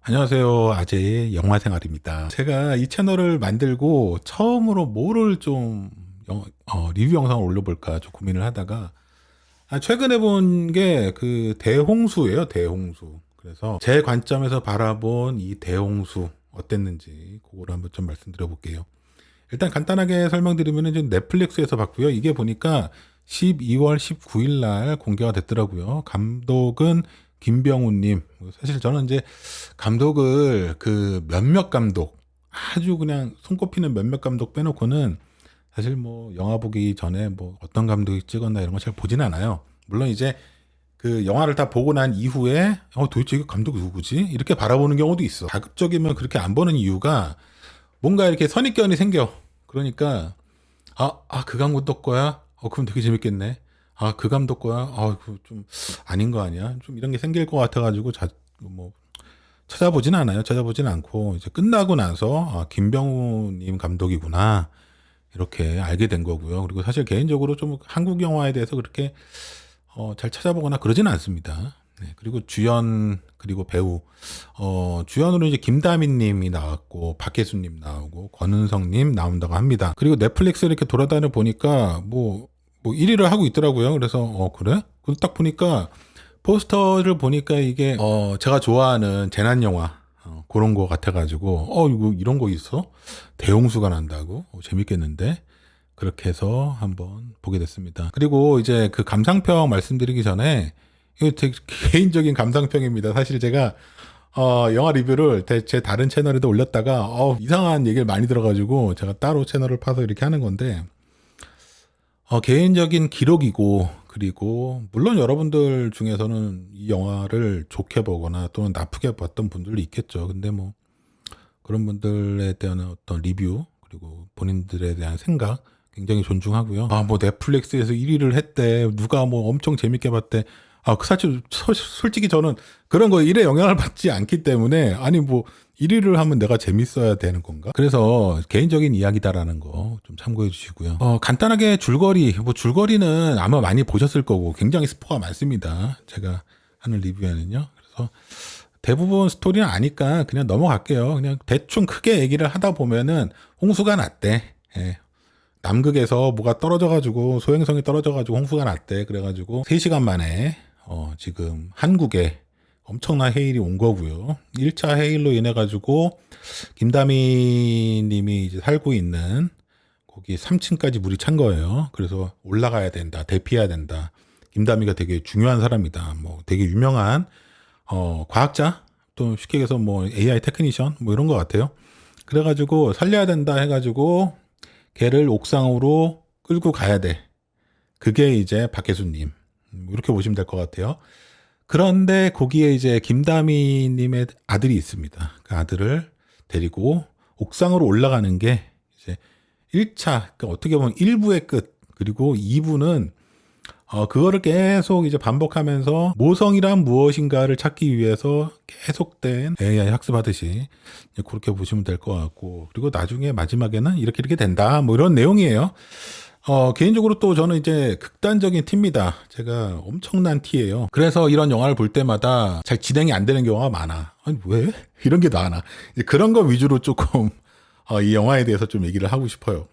안녕하세요. 아재의 영화생활입니다. 제가 이 채널을 만들고 처음으로 뭐를 좀 리뷰 영상을 올려볼까 좀 고민을 하다가 최근에 본 게 그 대홍수예요. 대홍수. 그래서 제 관점에서 바라본 이 대홍수 어땠는지 그거를 한번 좀 말씀드려 볼게요. 일단 간단하게 설명드리면 이제 넷플릭스에서 봤고요. 이게 보니까 12월 19일 날 공개가 됐더라고요. 감독은 김병훈님. 사실 저는 이제 감독을 그 몇몇 감독, 아주 그냥 손꼽히는 몇몇 감독 빼놓고는 사실 뭐 영화 보기 전에 뭐 어떤 감독이 찍었나 이런 거 잘 보진 않아요. 물론 이제 그 영화를 다 보고 난 이후에 도대체 이거 감독이 누구지? 이렇게 바라보는 경우도 있어. 가급적이면 그렇게 안 보는 이유가 뭔가 이렇게 선입견이 생겨. 그러니까 그 감독 거야? 그럼 되게 재밌겠네. 그 감독 거야? 그 좀 아닌 거 아니야? 좀 이런 게 생길 것 같아가지고 뭐 찾아보진 않아요. 찾아보진 않고 이제 끝나고 나서 김병우님 감독이구나 이렇게 알게 된 거고요. 그리고 사실 개인적으로 좀 한국 영화에 대해서 그렇게 잘 찾아보거나 그러진 않습니다. 네, 그리고 주연 그리고 배우 주연으로 이제 김다민님이 나왔고 박혜수님 나오고 권은성님 나온다고 합니다. 그리고 넷플릭스 이렇게 돌아다녀 보니까 뭐 1위를 하고 있더라고요. 그래서 그래? 그래서 딱 보니까 포스터를 보니까 이게 제가 좋아하는 재난 영화 그런 거 같아가지고 이거 이런 거 있어? 대홍수가 난다고? 재밌겠는데? 그렇게 해서 한번 보게 됐습니다. 그리고 이제 그 감상평 말씀드리기 전에 이거 제 개인적인 감상평입니다. 사실 제가 영화 리뷰를 제 다른 채널에도 올렸다가 이상한 얘기를 많이 들어가지고 제가 따로 채널을 파서 이렇게 하는 건데 개인적인 기록이고 그리고 물론 여러분들 중에서는 이 영화를 좋게 보거나 또는 나쁘게 봤던 분들도 있겠죠. 근데 뭐 그런 분들에 대한 어떤 리뷰 그리고 본인들에 대한 생각 굉장히 존중하고요. 뭐 넷플릭스에서 1위를 했대. 누가 뭐 엄청 재밌게 봤대. 사실 솔직히 저는 그런 거 일에 영향을 받지 않기 때문에 아니 뭐 1위를 하면 내가 재밌어야 되는 건가? 그래서 개인적인 이야기다라는 거 좀 참고해 주시고요. 간단하게 줄거리는 아마 많이 보셨을 거고 굉장히 스포가 많습니다. 제가 하는 리뷰에는요. 그래서 대부분 스토리는 아니까 그냥 넘어갈게요. 그냥 대충 크게 얘기를 하다 보면은 홍수가 났대. 예. 남극에서 뭐가 떨어져가지고 소행성이 떨어져가지고 홍수가 났대. 그래가지고 3시간 만에 지금 한국에 엄청난 해일이 온 거고요. 1차 해일로 인해 가지고 김다미 님이 이제 살고 있는 거기 3층까지 물이 찬 거예요. 그래서 올라가야 된다. 대피해야 된다. 김다미가 되게 중요한 사람이다. 뭐 되게 유명한 과학자 또 쉽게 얘기해서 뭐 AI 테크니션 뭐 이런 것 같아요. 그래가지고 살려야 된다 해가지고 걔를 옥상으로 끌고 가야 돼. 그게 이제 박혜수님. 이렇게 보시면 될 것 같아요. 그런데 거기에 이제 김다미님의 아들이 있습니다. 그 아들을 데리고 옥상으로 올라가는 게 이제 1차, 그러니까 어떻게 보면 1부의 끝, 그리고 2부는 그거를 계속 이제 반복하면서 모성이란 무엇인가를 찾기 위해서 계속된 AI 학습하듯이 그렇게 보시면 될 것 같고, 그리고 나중에 마지막에는 이렇게 된다. 뭐 이런 내용이에요. 개인적으로 또 저는 이제 극단적인 T입니다. 제가 엄청난 T예요. 그래서 이런 영화를 볼 때마다 잘 진행이 안 되는 경우가 많아. 아니, 왜? 이런 게 나나. 이제 그런 거 위주로 조금, 이 영화에 대해서 좀 얘기를 하고 싶어요.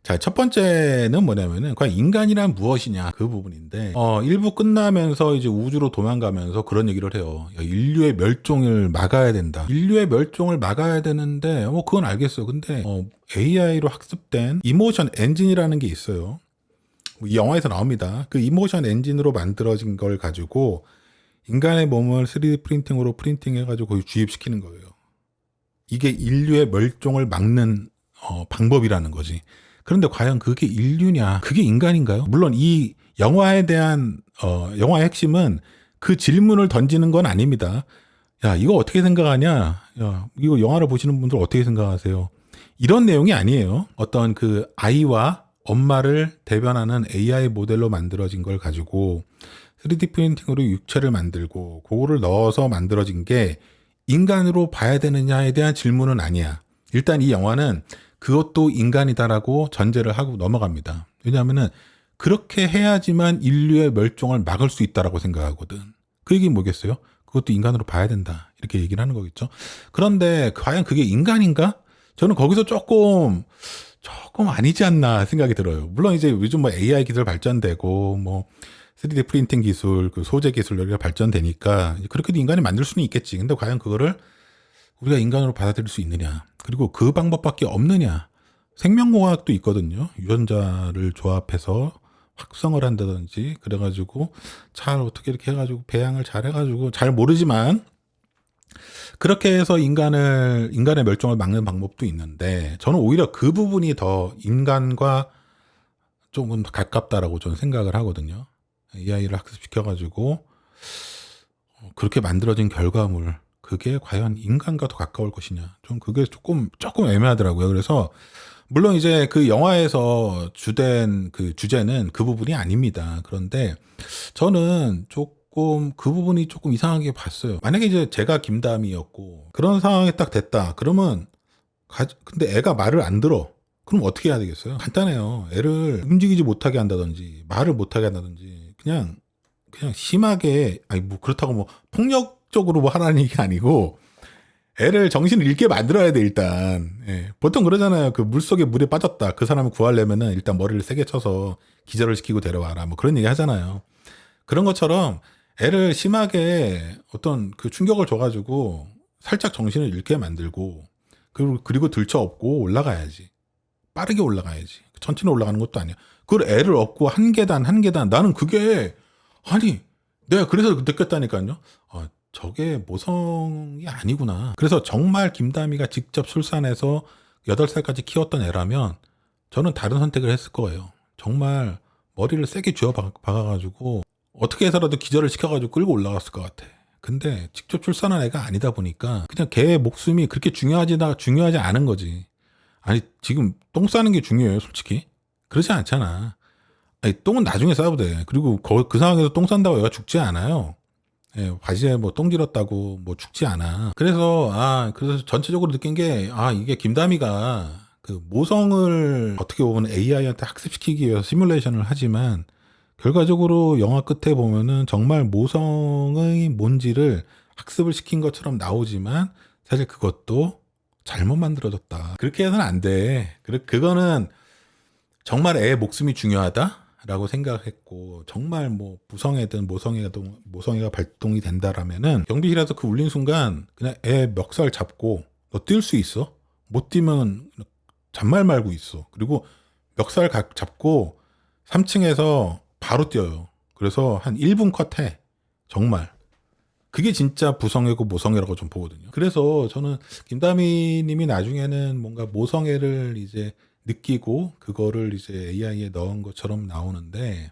자, 첫 번째는 뭐냐면은, 과연 인간이란 무엇이냐, 그 부분인데, 1부 끝나면서 이제 우주로 도망가면서 그런 얘기를 해요. 야, 인류의 멸종을 막아야 된다. 인류의 멸종을 막아야 되는데, 그건 알겠어. 근데, AI로 학습된 이모션 엔진이라는 게 있어요. 이 영화에서 나옵니다. 그 이모션 엔진으로 만들어진 걸 가지고, 인간의 몸을 3D 프린팅으로 프린팅해가지고 거기 주입시키는 거예요. 이게 인류의 멸종을 막는, 방법이라는 거지. 그런데 과연 그게 인류냐? 그게 인간인가요? 물론 이 영화에 대한 영화의 핵심은 그 질문을 던지는 건 아닙니다. 야, 이거 어떻게 생각하냐? 야, 이거 영화를 보시는 분들 어떻게 생각하세요? 이런 내용이 아니에요. 어떤 그 아이와 엄마를 대변하는 AI 모델로 만들어진 걸 가지고 3D 프린팅으로 육체를 만들고 그거를 넣어서 만들어진 게 인간으로 봐야 되느냐에 대한 질문은 아니야. 일단 이 영화는 그것도 인간이다라고 전제를 하고 넘어갑니다. 왜냐하면은 그렇게 해야지만 인류의 멸종을 막을 수 있다라고 생각하거든. 그 얘기 뭐겠어요? 그것도 인간으로 봐야 된다. 이렇게 얘기를 하는 거겠죠. 그런데 과연 그게 인간인가? 저는 거기서 조금 아니지 않나 생각이 들어요. 물론 이제 요즘 뭐 AI 기술 발전되고 뭐 3D 프린팅 기술, 그 소재 기술 여기가 발전되니까 그렇게도 인간이 만들 수는 있겠지. 근데 과연 그거를 우리가 인간으로 받아들일 수 있느냐? 그리고 그 방법밖에 없느냐? 생명공학도 있거든요. 유전자를 조합해서 확성을 한다든지 그래가지고 잘 어떻게 이렇게 해가지고 배양을 잘 해가지고 잘 모르지만 그렇게 해서 인간의 멸종을 막는 방법도 있는데 저는 오히려 그 부분이 더 인간과 조금 더 가깝다라고 저는 생각을 하거든요. AI를 학습시켜가지고 그렇게 만들어진 결과물 그게 과연 인간과 더 가까울 것이냐 좀 그게 조금 애매하더라고요. 그래서 물론 이제 그 영화에서 주된 그 주제는 그 부분이 아닙니다. 그런데 저는 조금 그 부분이 조금 이상하게 봤어요. 만약에 이제 제가 김다미였고 그런 상황에 딱 됐다. 그러면 근데 애가 말을 안 들어. 그럼 어떻게 해야 되겠어요? 간단해요. 애를 움직이지 못하게 한다든지 말을 못하게 한다든지 그냥 심하게 아니 뭐 그렇다고 뭐 폭력적으로 뭐 하라는 얘기가 아니고 애를 정신을 잃게 만들어야 돼 일단. 예. 보통 그러잖아요. 그 물속에 물에 빠졌다. 그 사람을 구하려면은 일단 머리를 세게 쳐서 기절을 시키고 데려와라. 뭐 그런 얘기 하잖아요. 그런 것처럼 애를 심하게 어떤 그 충격을 줘가지고 살짝 정신을 잃게 만들고 그리고 들쳐업고 올라가야지. 빠르게 올라가야지. 천천히 올라가는 것도 아니야. 그걸 애를 업고 한 계단 나는 그게 아니 내가 그래서 느꼈다니까요. 저게 모성이 아니구나. 그래서 정말 김다미가 직접 출산해서 8살까지 키웠던 애라면 저는 다른 선택을 했을 거예요. 정말 머리를 세게 쥐어 박아가지고 어떻게 해서라도 기절을 시켜가지고 끌고 올라갔을 것 같아. 근데 직접 출산한 애가 아니다 보니까 그냥 걔의 목숨이 그렇게 중요하지 않은 거지. 아니 지금 똥 싸는 게 중요해요 솔직히? 그러지 않잖아. 아니 똥은 나중에 싸도 돼. 그리고 그 상황에서 똥 싼다고 얘가 죽지 않아요. 예, 바지에 뭐 똥 질었다고 뭐 죽지 않아. 그래서 전체적으로 느낀 게, 이게 김다미가 그 모성을 어떻게 보면 AI한테 학습시키기 위해서 시뮬레이션을 하지만, 결과적으로 영화 끝에 보면은 정말 모성의 뭔지를 학습을 시킨 것처럼 나오지만, 사실 그것도 잘못 만들어졌다. 그렇게 해서는 안 돼. 그거는 정말 애의 목숨이 중요하다? 라고 생각했고 정말 뭐 부성애든 모성애가 발동이 된다라면은 경비실에서 그 울린 순간 그냥 애 멱살 잡고 너 뛸 수 있어? 못 뛰면 잔말 말고 있어. 그리고 멱살 잡고 3층에서 바로 뛰어요. 그래서 한 1분 컷해. 정말 그게 진짜 부성애고 모성애라고 좀 보거든요. 그래서 저는 김다미 님이 나중에는 뭔가 모성애를 이제 느끼고 그거를 이제 AI에 넣은 것처럼 나오는데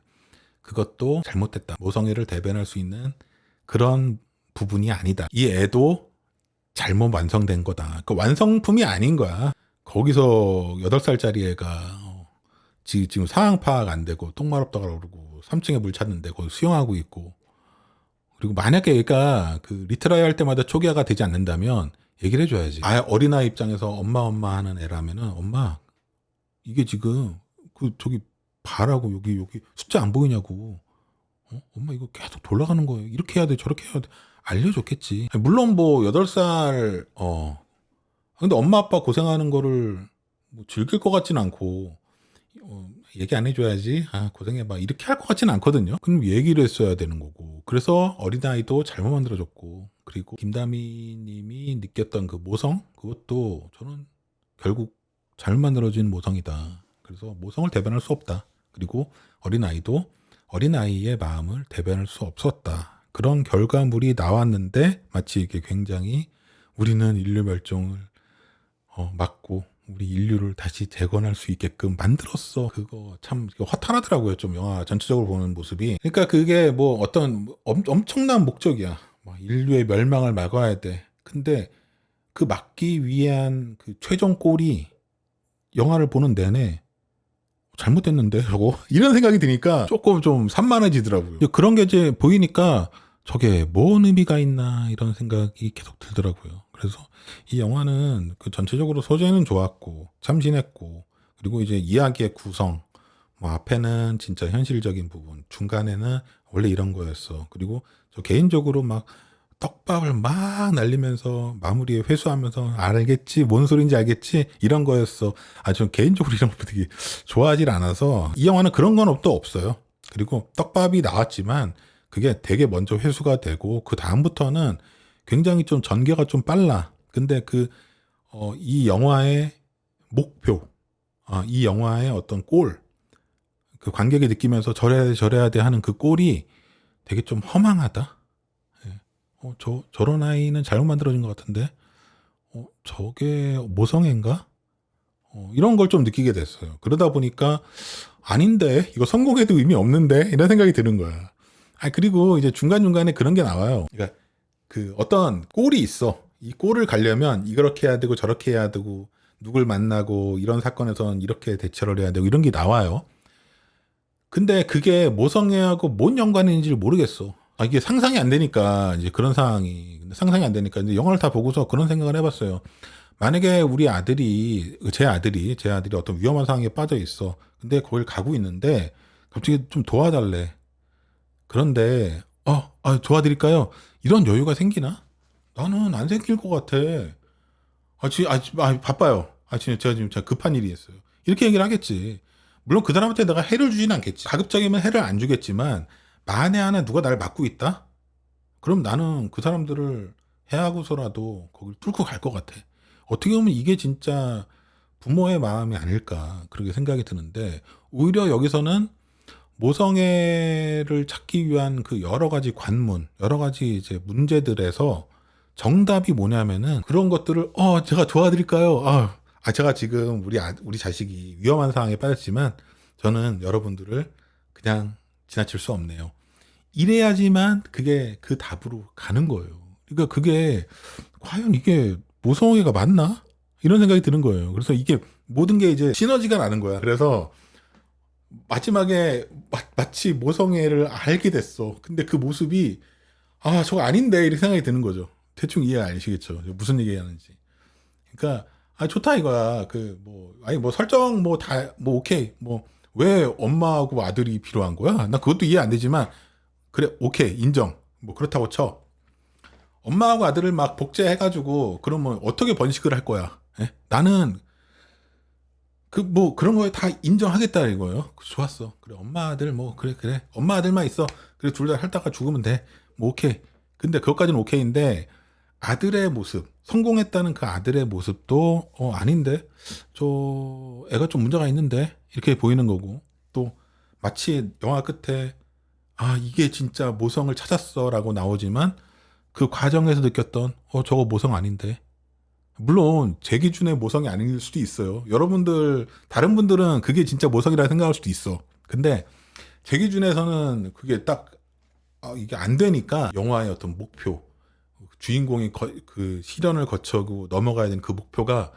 그것도 잘못됐다. 모성애를 대변할 수 있는 그런 부분이 아니다. 이 애도 잘못 완성된 거다. 그 완성품이 아닌 거야. 거기서 8살짜리 애가 지금 상황 파악 안 되고 똥마렵다고 그러고 3층에 물 찾는데 거기 수영하고 있고 그리고 만약에 얘가 그 리트라이 할 때마다 초기화가 되지 않는다면 얘기를 해줘야지. 어린아이 입장에서 엄마 하는 애라면은 엄마 이게 지금 저기 봐라고 여기 숫자 안 보이냐고. 엄마 이거 계속 돌아가는 거예요. 이렇게 해야 돼 저렇게 해야 돼. 알려줬겠지. 물론 뭐 8살 근데 엄마 아빠 고생하는 거를 뭐 즐길 것 같진 않고 얘기 안 해줘야지 고생해봐 이렇게 할 것 같지는 않거든요. 그럼 얘기를 했어야 되는 거고 그래서 어린아이도 잘못 만들어졌고 그리고 김다미 님이 느꼈던 그 모성 그것도 저는 결국 잘못 만들어진 모성이다. 그래서 모성을 대변할 수 없다. 그리고 어린아이도 어린아이의 마음을 대변할 수 없었다. 그런 결과물이 나왔는데 마치 이게 굉장히 우리는 인류 멸종을 막고 우리 인류를 다시 재건할 수 있게끔 만들었어. 그거 참 허탈하더라고요. 좀 영화 전체적으로 보는 모습이. 그러니까 그게 뭐 어떤 엄청난 목적이야. 인류의 멸망을 막아야 돼. 근데 그 막기 위한 그 최종 골이 영화를 보는 내내 잘못됐는데 저거 이런 생각이 드니까 조금 좀 산만해지더라고요. 그런 게 이제 보이니까 저게 뭔 의미가 있나 이런 생각이 계속 들더라고요. 그래서 이 영화는 그 전체적으로 소재는 좋았고 참신했고 그리고 이제 이야기의 구성 뭐 앞에는 진짜 현실적인 부분 중간에는 원래 이런 거였어. 그리고 저 개인적으로 막 떡밥을 막 날리면서 마무리에 회수하면서 알겠지, 뭔 소린지 알겠지, 이런 거였어. 좀 개인적으로 이런 거 되게 좋아하질 않아서 이 영화는 그런 건 또 없어요. 그리고 떡밥이 나왔지만 그게 되게 먼저 회수가 되고 그 다음부터는 굉장히 좀 전개가 좀 빨라. 근데 이 영화의 목표, 이 영화의 어떤 꼴, 그 관객이 느끼면서 저래야 돼 하는 그 꼴이 되게 좀 허망하다. 예. 저런 아이는 잘못 만들어진 것 같은데, 저게 모성애인가? 이런 걸 좀 느끼게 됐어요. 그러다 보니까, 아닌데, 이거 성공해도 의미 없는데, 이런 생각이 드는 거야. 그리고 이제 중간중간에 그런 게 나와요. 그러니까, 어떤 꼴이 있어. 이 꼴을 가려면 이렇게 해야 되고 저렇게 해야 되고, 누굴 만나고, 이런 사건에선 이렇게 대처를 해야 되고, 이런 게 나와요. 근데 그게 모성애하고 뭔 연관인지를 모르겠어. 이게 상상이 안 되니까, 이제 그런 상황이. 근데 상상이 안 되니까, 이제 영화를 다 보고서 그런 생각을 해봤어요. 만약에 제 아들이 어떤 위험한 상황에 빠져 있어. 근데 거길 가고 있는데, 갑자기 좀 도와달래. 그런데, 도와드릴까요? 이런 여유가 생기나? 나는 안 생길 것 같아. 바빠요. 제가 지금 급한 일이 있어요. 이렇게 얘기를 하겠지. 물론 그 사람한테 내가 해를 주진 않겠지. 가급적이면 해를 안 주겠지만, 만에 하나 누가 날 막고 있다? 그럼 나는 그 사람들을 해하고서라도 거길 뚫고 갈 것 같아. 어떻게 보면 이게 진짜 부모의 마음이 아닐까, 그렇게 생각이 드는데, 오히려 여기서는 모성애를 찾기 위한 그 여러 가지 관문, 여러 가지 이제 문제들에서 정답이 뭐냐면은 그런 것들을 제가 도와드릴까요? 제가 지금 우리 자식이 위험한 상황에 빠졌지만 저는 여러분들을 그냥 지나칠 수 없네요. 이래야지만 그게 그 답으로 가는 거예요. 그러니까 그게 과연 이게 모성애가 맞나? 이런 생각이 드는 거예요. 그래서 이게 모든 게 이제 시너지가 나는 거야. 그래서 마지막에 마치 모성애를 알게 됐어. 근데 그 모습이 저거 아닌데 이렇게 생각이 드는 거죠. 대충 이해 아시겠죠? 무슨 얘기 하는지. 그러니까 좋다 이거야. 설정 오케이. 왜 엄마하고 아들이 필요한 거야? 나 그것도 이해 안 되지만 그래, 오케이, 인정. 그렇다고 쳐. 엄마하고 아들을 막 복제해가지고 그러면 어떻게 번식을 할 거야? 예? 나는 그런 거에 다 인정하겠다 이거예요. 좋았어. 그래, 엄마 아들 그래. 엄마 아들만 있어. 그래, 둘 다 살다가 죽으면 돼. 오케이. 근데 그것까지는 오케이인데 아들의 모습, 성공했다는 그 아들의 모습도 아닌데 저 애가 좀 문제가 있는데 이렇게 보이는 거고, 또 마치 영화 끝에 이게 진짜 모성을 찾았어라고 나오지만 그 과정에서 느꼈던 저거 모성 아닌데. 물론 제 기준의 모성이 아닐 수도 있어요. 다른 분들은 그게 진짜 모성이라 생각할 수도 있어. 근데 제 기준에서는 그게 딱 이게 안 되니까 영화의 어떤 목표, 주인공이 그 시련을 거쳐고 넘어가야 되는 그 목표가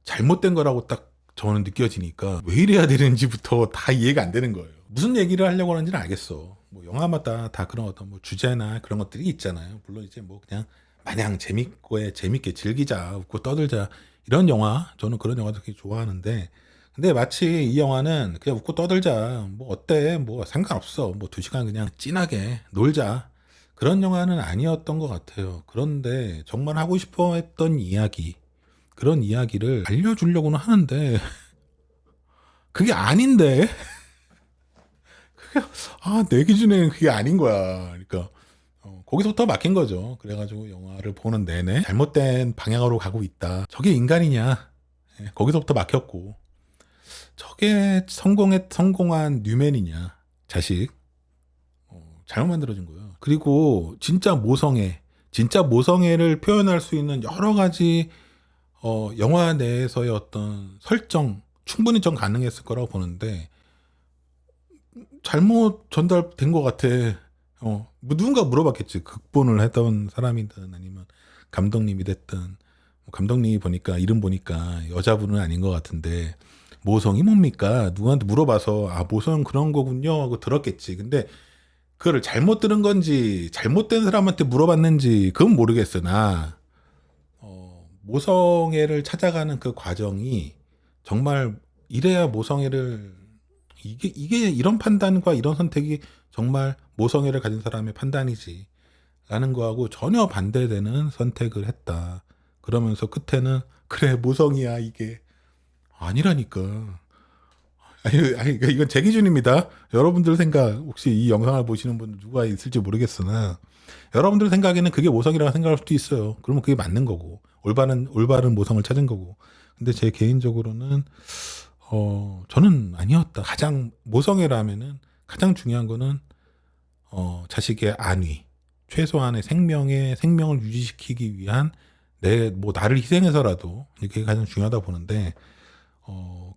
잘못된 거라고 딱 저는 느껴지니까 왜 이래야 되는지부터 다 이해가 안 되는 거예요. 무슨 얘기를 하려고 하는지는 알겠어. 영화마다 다 그런 어떤 주제나 그런 것들이 있잖아요. 물론 이제 그냥 마냥 재밌게 즐기자, 웃고 떠들자, 이런 영화, 저는 그런 영화도 되게 좋아하는데, 근데 마치 이 영화는 그냥 웃고 떠들자, 어때, 상관없어, 2시간 그냥 찐하게 놀자, 그런 영화는 아니었던 것 같아요. 그런데 정말 하고 싶어 했던 이야기, 그런 이야기를 알려주려고는 하는데 그게 아닌데. 내 기준에는 그게 아닌 거야. 그러니까 거기서부터 막힌 거죠. 그래가지고 영화를 보는 내내 잘못된 방향으로 가고 있다. 저게 인간이냐? 거기서부터 막혔고, 저게 성공한 뉴맨이냐? 자식. 잘못 만들어진 거예요. 그리고 진짜 모성애를 표현할 수 있는 여러 가지 영화 내에서의 어떤 설정, 충분히 전 가능했을 거라고 보는데 잘못 전달된 것 같아. 누군가 물어봤겠지. 극본을 했던 사람이든 아니면 감독님이 됐든. 감독님이 이름 보니까 여자분은 아닌 것 같은데 모성이 뭡니까? 누구한테 물어봐서 모성 그런 거군요 하고 들었겠지. 근데 그거를 잘못 들은 건지 잘못된 사람한테 물어봤는지 그건 모르겠으나 모성애를 찾아가는 그 과정이 정말 이래야 이게 이런 판단과 이런 선택이 정말 모성애를 가진 사람의 판단이지 라는 거하고 전혀 반대되는 선택을 했다. 그러면서 끝에는 그래 모성이야 이게 아니라니까. 아니 이건 제 기준입니다. 여러분들 생각 혹시 이 영상을 보시는 분 누가 있을지 모르겠으나 여러분들 생각에는 그게 모성이라고 생각할 수도 있어요. 그러면 그게 맞는 거고 올바른 모성을 찾은 거고. 근데 제 개인적으로는 저는 아니었다. 가장 모성애라면은 가장 중요한 거는 자식의 안위, 최소한의 생명을 유지시키기 위한 나를 희생해서라도 이게 가장 중요하다 보는데,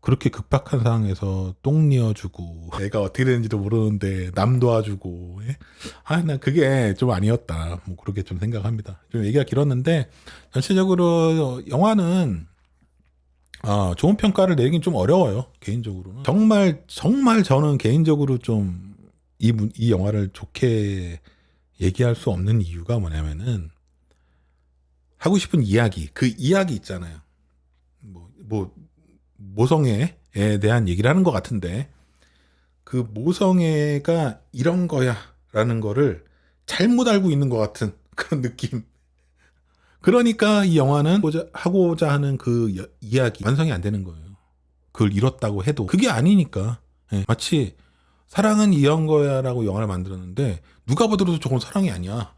그렇게 급박한 상황에서 똥 뉘어주고, 애가 어떻게 되는지도 모르는데 남 도와주고, 예? 난 그게 좀 아니었다. 뭐 그렇게 좀 생각합니다. 좀 얘기가 길었는데, 전체적으로 영화는 좋은 평가를 내리긴 좀 어려워요. 개인적으로는. 정말 저는 개인적으로 좀 이 영화를 좋게 얘기할 수 없는 이유가 뭐냐면은 하고 싶은 이야기, 그 이야기 있잖아요. 뭐 모성애에 대한 얘기를 하는 것 같은데 그 모성애가 이런 거야라는 거를 잘못 알고 있는 것 같은 그런 느낌. 그러니까 이 영화는 하고자 하는 그 이야기 완성이 안 되는 거예요. 그걸 이뤘다고 해도 그게 아니니까. 예, 마치 사랑은 이런 거야라고 영화를 만들었는데 누가 봐도 저건 사랑이 아니야.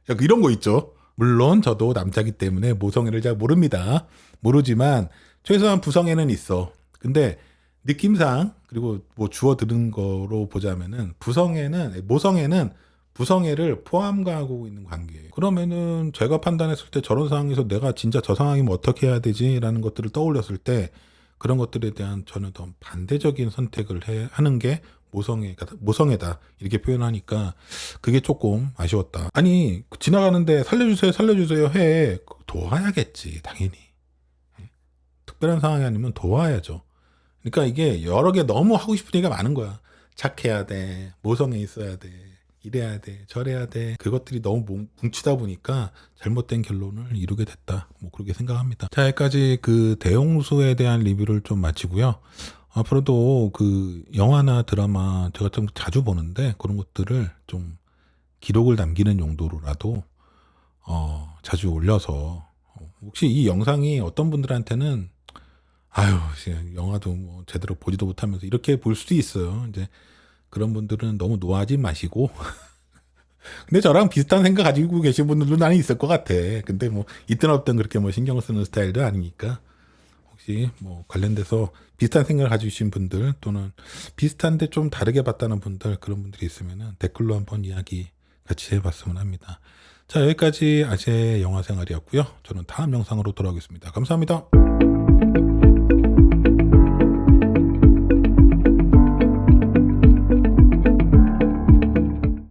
약간 이런 거 있죠. 물론 저도 남자기 때문에 모성애를 잘 모릅니다. 모르지만 최소한 부성애는 있어. 근데 느낌상 그리고 뭐 주워 들은 거로 보자면은 모성애는 부성애를 포함하고 있는 관계예요. 그러면은 제가 판단했을 때 저런 상황에서 내가 진짜 저 상황이면 어떻게 해야 되지라는 것들을 떠올렸을 때 그런 것들에 대한 저는 더 반대적인 선택을 하는 게 모성애다 이렇게 표현하니까 그게 조금 아쉬웠다. 아니 지나가는데 살려주세요 해 도와야겠지 당연히. 특별한 상황이 아니면 도와야죠. 그러니까 이게 여러 개 너무 하고 싶은 얘기가 많은 거야. 착해야 돼, 모성애 있어야 돼, 이래야 돼, 저래야 돼. 그것들이 너무 뭉치다 보니까 잘못된 결론을 이루게 됐다. 뭐 그렇게 생각합니다. 자, 여기까지 그 대홍수에 대한 리뷰를 좀 마치고요. 앞으로도 그 영화나 드라마 제가 좀 자주 보는데 그런 것들을 좀 기록을 남기는 용도로라도 자주 올려서 혹시 이 영상이 어떤 분들한테는 아유, 영화도 뭐 제대로 보지도 못하면서 이렇게 볼 수도 있어요. 이제 그런 분들은 너무 노하지 마시고. 근데 저랑 비슷한 생각 가지고 계신 분들도 나는 있을 것 같아. 근데 뭐 있든 없든 그렇게 뭐 신경 쓰는 스타일도 아니니까. 혹시 뭐 관련돼서 비슷한 생각을 가지신 분들 또는 비슷한데 좀 다르게 봤다는 분들 그런 분들이 있으면은 댓글로 한번 이야기 같이 해봤으면 합니다. 자, 여기까지 아재 영화 생활이었고요. 저는 다음 영상으로 돌아오겠습니다. 감사합니다.